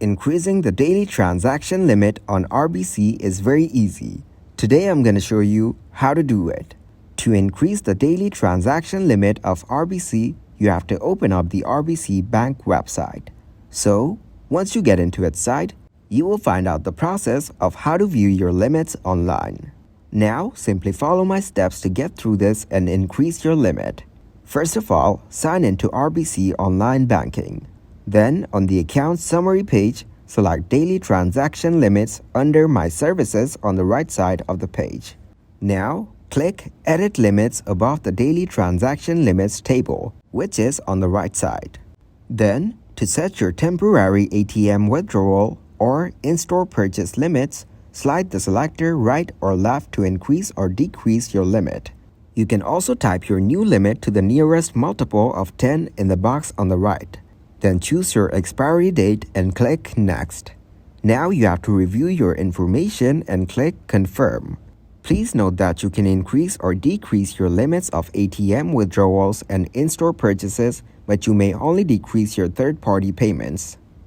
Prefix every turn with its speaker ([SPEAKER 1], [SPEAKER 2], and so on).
[SPEAKER 1] Increasing the daily transaction limit on RBC is very easy. Today I'm going to show you how to do it. To increase the daily transaction limit of RBC, you have to open up the RBC Bank website. So, once you get into its site, you will find out the process of how to view your limits online. Now, simply follow my steps to get through this and increase your limit. First of all, sign into RBC Online Banking. Then, on the Account Summary page, select Daily Transaction Limits under My Services on the right side of the page. Now, click Edit Limits above the Daily Transaction Limits table, which is on the right side. Then, to set your temporary ATM withdrawal or in-store purchase limits, slide the selector right or left to increase or decrease your limit. You can also type your new limit to the nearest multiple of 10 in the box on the right. Then choose your expiry date and click Next. Now you have to review your information and click Confirm. Please note that you can increase or decrease your limits of ATM withdrawals and in-store purchases, but you may only decrease your third-party payments.